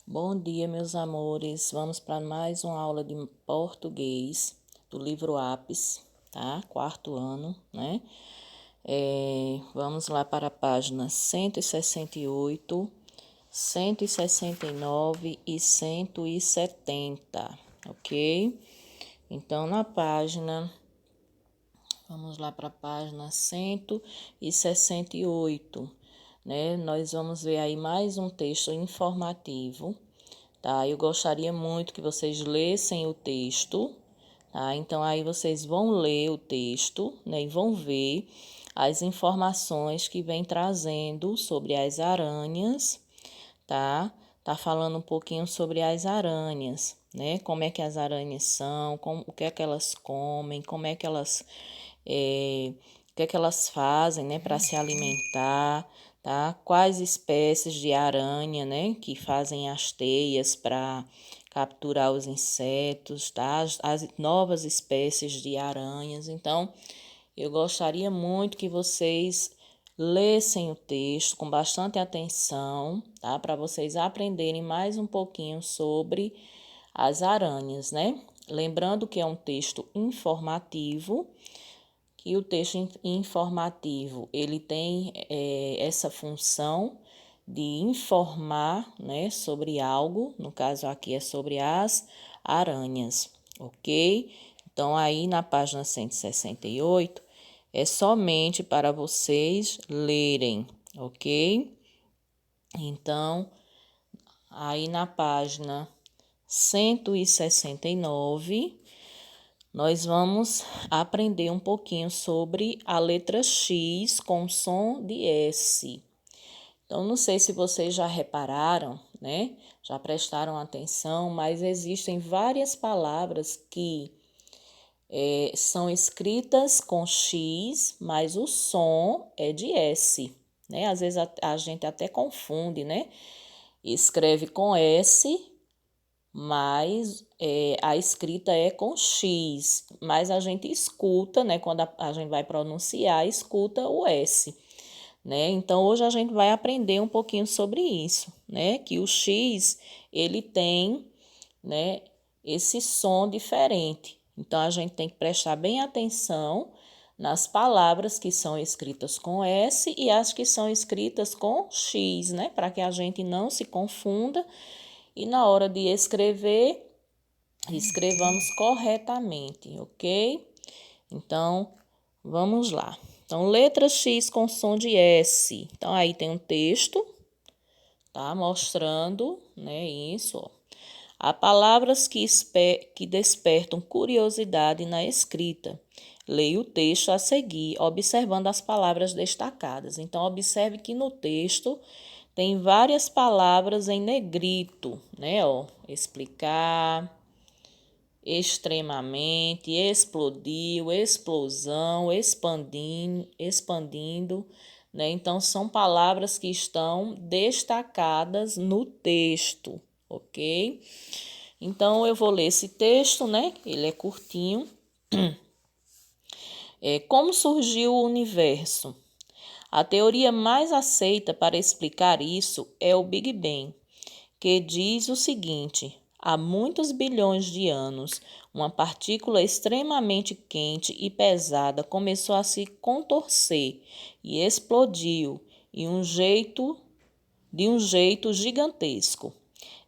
Bom dia, meus amores. Vamos para mais uma aula de português do livro Apis, tá? Quarto ano, né? Vamos lá para a página 168, 169 e 170, ok? Então, vamos lá para a página 168, né? Nós vamos ver aí mais um texto informativo, tá? Eu gostaria muito que vocês lessem o texto, tá? Então, aí vocês vão ler o texto, né? E vão ver as informações que vem trazendo sobre as aranhas, tá? Tá falando um pouquinho sobre as aranhas, né? Como é que as aranhas são, o que é que elas comem, o que é que elas fazem, né, para se alimentar, tá? Quais espécies de aranha, né, que fazem as teias para capturar os insetos, tá? As novas espécies de aranhas. Então, eu gostaria muito que vocês lessem o texto com bastante atenção, tá? Para vocês aprenderem mais um pouquinho sobre as aranhas, né? Lembrando que é um texto informativo, que o texto informativo ele tem essa função de informar, né, sobre algo, no caso aqui é sobre as aranhas, ok? Então, aí na página 168 é somente para vocês lerem, ok? Então, aí na página 169 nós vamos aprender um pouquinho sobre a letra X com som de S. Então, não sei se vocês já repararam, né? Já prestaram atenção, mas existem várias palavras que são escritas com X, mas o som é de S, né? Às vezes a gente até confunde, né? Escreve com S, mas a escrita é com X, mas a gente escuta, né? Quando a gente vai pronunciar, escuta o S, né? Então, hoje a gente vai aprender um pouquinho sobre isso, né? Que o X, ele tem, né, esse som diferente. Então, a gente tem que prestar bem atenção nas palavras que são escritas com S e as que são escritas com X, né? Para que a gente não se confunda e na hora de escrever, escrevamos corretamente, ok? Então, vamos lá. Então, letra X com som de S. Então, aí tem um texto, tá? Mostrando, né, isso, ó. Há palavras que despertam curiosidade na escrita. Leia o texto a seguir, observando as palavras destacadas. Então, observe que no texto tem várias palavras em negrito, né? Ó, explicar, extremamente, explodiu, explosão, expandindo, né? Então, são palavras que estão destacadas no texto, ok? Então, eu vou ler esse texto, né? Ele é curtinho. Como surgiu o universo? A teoria mais aceita para explicar isso é o Big Bang, que diz o seguinte: há muitos bilhões de anos, uma partícula extremamente quente e pesada começou a se contorcer e explodiu de um jeito gigantesco.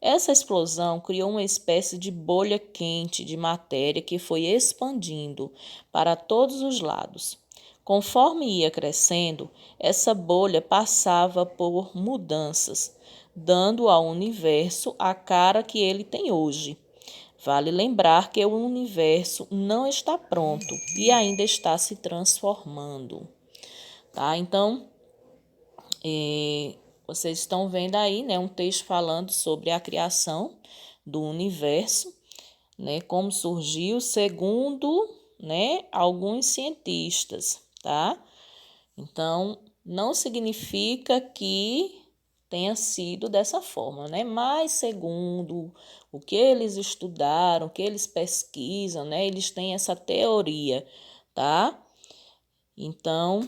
Essa explosão criou uma espécie de bolha quente de matéria que foi expandindo para todos os lados. Conforme ia crescendo, essa bolha passava por mudanças, dando ao universo a cara que ele tem hoje. Vale lembrar que o universo não está pronto e ainda está se transformando, tá? Então, vocês estão vendo aí, né, um texto falando sobre a criação do universo, né, como surgiu segundo, né, alguns cientistas, tá? Então, não significa que tenha sido dessa forma, né? Mas segundo o que eles estudaram, o que eles pesquisam, né, eles têm essa teoria, tá? Então,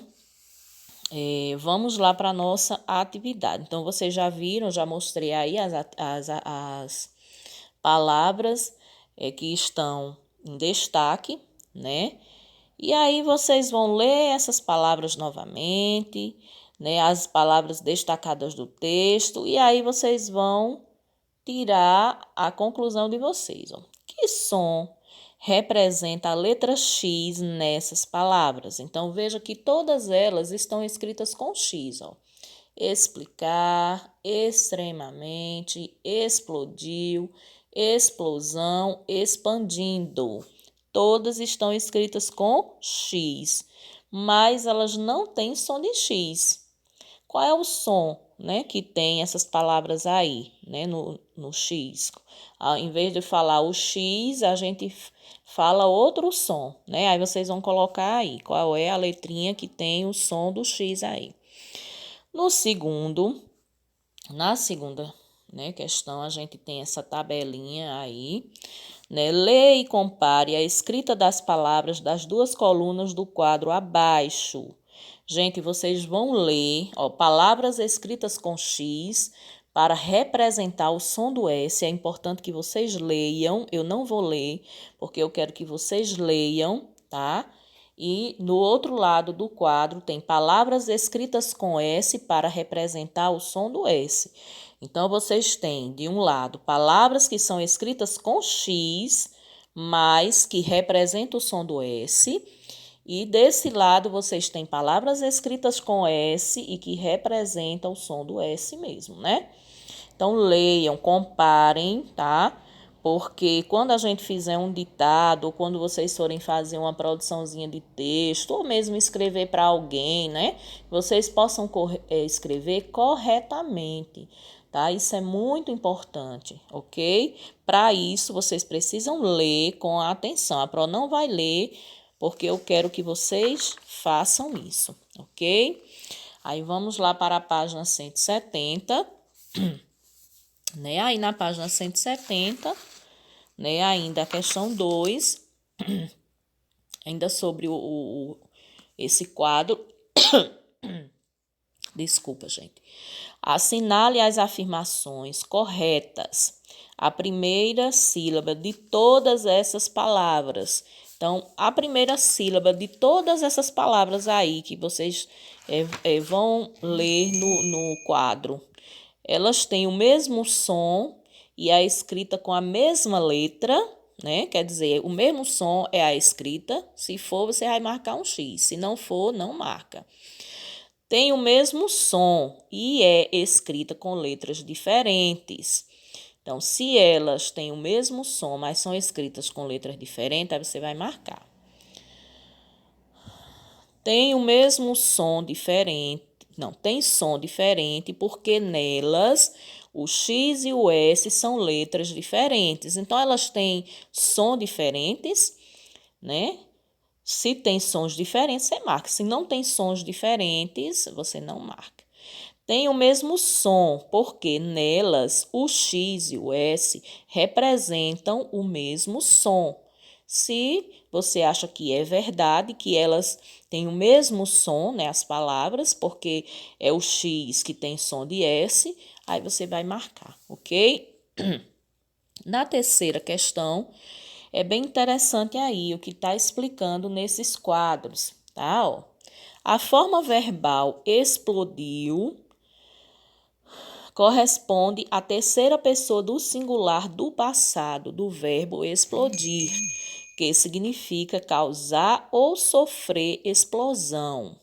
Vamos lá para a nossa atividade. Então, vocês já viram, já mostrei aí as palavras que estão em destaque, né? E aí vocês vão ler essas palavras novamente, né? As palavras destacadas do texto, e aí vocês vão tirar a conclusão de vocês. Ó. Que som representa a letra X nessas palavras? Então, veja que todas elas estão escritas com X. Ó. Explicar, extremamente, explodiu, explosão, expandindo. Todas estão escritas com X, mas elas não têm som de X. Qual é o som, né, que tem essas palavras aí, né, no X? Em vez de falar o X, a gente fala outro som, né? Aí vocês vão colocar aí qual é a letrinha que tem o som do X aí. Na segunda, né, questão, a gente tem essa tabelinha aí, né? Lê e compare a escrita das palavras das duas colunas do quadro abaixo. Gente, vocês vão ler, ó, palavras escritas com X para representar o som do S. É importante que vocês leiam. Eu não vou ler, porque eu quero que vocês leiam, tá? E no outro lado do quadro tem palavras escritas com S para representar o som do S. Então, vocês têm, de um lado, palavras que são escritas com X, mas que representam o som do S. E desse lado, vocês têm palavras escritas com S e que representam o som do S mesmo, né? Então, leiam, comparem, tá? Porque quando a gente fizer um ditado, ou quando vocês forem fazer uma produçãozinha de texto, ou mesmo escrever para alguém, né? Vocês possam escrever corretamente, tá? Isso é muito importante, ok? Para isso, vocês precisam ler com atenção. A Pro não vai ler, porque eu quero que vocês façam isso, ok? Aí, vamos lá para a página 170. Né? Aí na página 170, né? Ainda a questão 2, ainda sobre esse quadro. Desculpa, gente. Assinale as afirmações corretas. A primeira sílaba de todas essas palavras. Então, a primeira sílaba de todas essas palavras aí que vocês vão ler no quadro. Elas têm o mesmo som e a escrita com a mesma letra, né? Quer dizer, o mesmo som é a escrita. Se for, você vai marcar um X. Se não for, não marca. Tem o mesmo som e é escrita com letras diferentes. Então, se elas têm o mesmo som, mas são escritas com letras diferentes, aí você vai marcar. Tem o mesmo som diferente. Não, tem som diferente porque nelas o X e o S são letras diferentes. Então, elas têm som diferentes, né? Se tem sons diferentes, você marca. Se não tem sons diferentes, você não marca. Tem o mesmo som, porque nelas o X e o S representam o mesmo som. Se você acha que é verdade, que elas têm o mesmo som, né, as palavras, porque é o X que tem som de S, aí você vai marcar, ok? Na terceira questão, é bem interessante aí o que está explicando nesses quadros, tá? Ó, a forma verbal explodiu corresponde à terceira pessoa do singular do passado do verbo explodir, que significa causar ou sofrer explosão.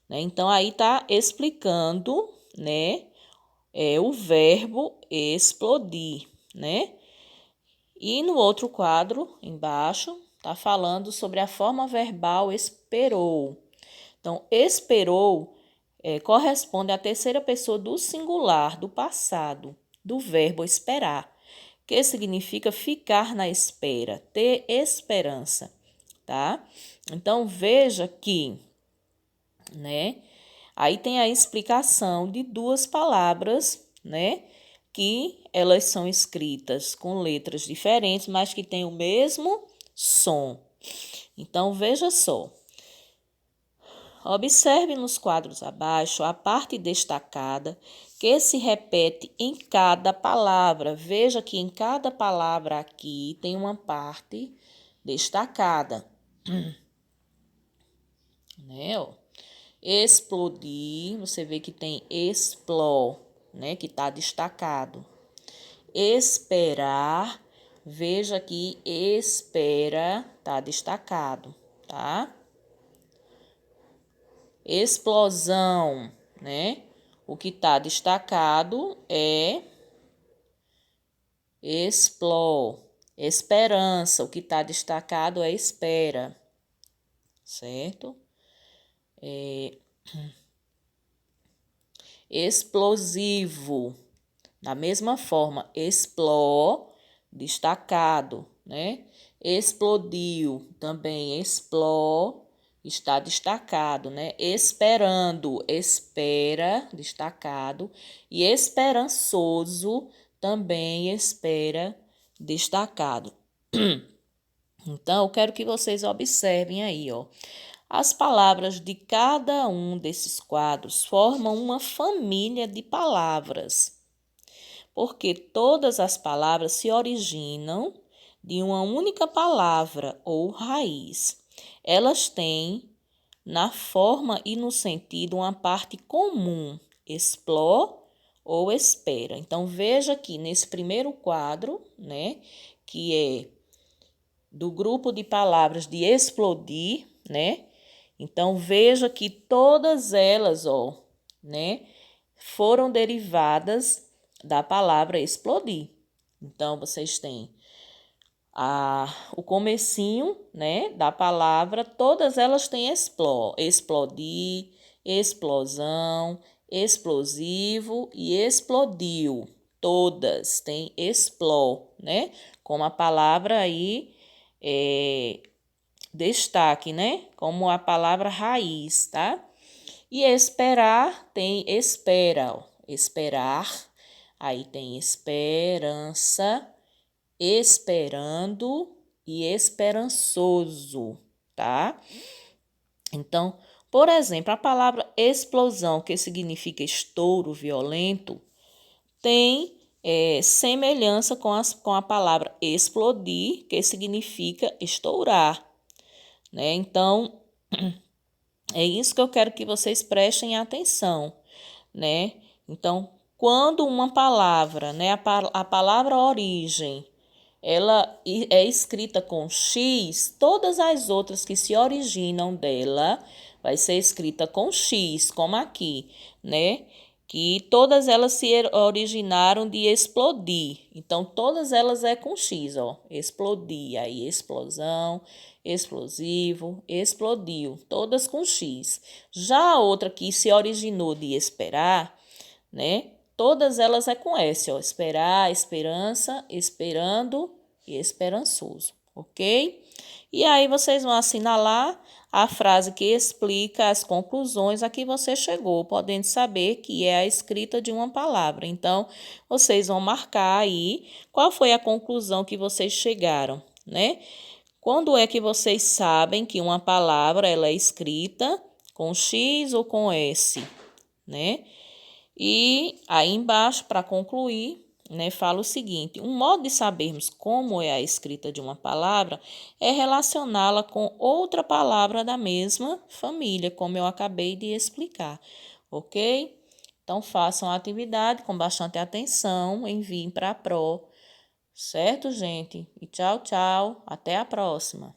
Né? Então, aí está explicando, né, o verbo explodir, né? E no outro quadro, embaixo, está falando sobre a forma verbal esperou. Então, esperou corresponde à terceira pessoa do singular, do passado, do verbo esperar, que significa ficar na espera, ter esperança, tá? Então, veja que, né, aí tem a explicação de duas palavras, né, que elas são escritas com letras diferentes, mas que têm o mesmo som. Então, veja só. Observe nos quadros abaixo a parte destacada que se repete em cada palavra. Veja que em cada palavra aqui tem uma parte destacada. Né? Ó. Explodir, você vê que tem explor, né? Que está destacado. Esperar, veja que espera está destacado, tá? Explosão, né? O que está destacado é explor. Esperança, o que está destacado é espera, certo? Explosivo, da mesma forma, explor, destacado, né? Explodiu, também explor, está destacado, né? Esperando, espera, destacado. E esperançoso, também espera, destacado. Então, eu quero que vocês observem aí, ó. As palavras de cada um desses quadros formam uma família de palavras, porque todas as palavras se originam de uma única palavra ou raiz. Elas têm, na forma e no sentido, uma parte comum, explore ou espera. Então, veja aqui nesse primeiro quadro, né, que é do grupo de palavras de explodir, né? Então, veja que todas elas, ó, né, foram derivadas da palavra explodir. Então, vocês têm o comecinho, né, da palavra, todas elas têm explodir, explosão, explosivo e explodiu. Todas têm né, como a palavra aí destaque, né, como a palavra raiz, tá? E esperar tem espera, ó, esperar, aí tem esperança, esperando e esperançoso, tá? Então, por exemplo, a palavra explosão, que significa estouro violento, tem semelhança com a palavra explodir, que significa estourar, né? Então, é isso que eu quero que vocês prestem atenção, né? Então, quando uma palavra, né, a palavra origem, ela é escrita com X, todas as outras que se originam dela vai ser escrita com X, como aqui, né? Que todas elas se originaram de explodir. Então, todas elas é com X, ó. Explodir, aí explosão, explosivo, explodiu, todas com X. Já a outra que se originou de esperar, né? Todas elas é com S, ó. Esperar, esperança, esperando e esperançoso, ok? E aí vocês vão assinalar a frase que explica as conclusões a que você chegou, podendo saber que é a escrita de uma palavra. Então, vocês vão marcar aí qual foi a conclusão que vocês chegaram, né? Quando é que vocês sabem que uma palavra ela é escrita com X ou com S, né? E aí embaixo, para concluir, né, fala o seguinte: um modo de sabermos como é a escrita de uma palavra é relacioná-la com outra palavra da mesma família, como eu acabei de explicar, ok? Então, façam a atividade com bastante atenção, enviem para a Pro, certo, gente? E tchau, tchau, até a próxima.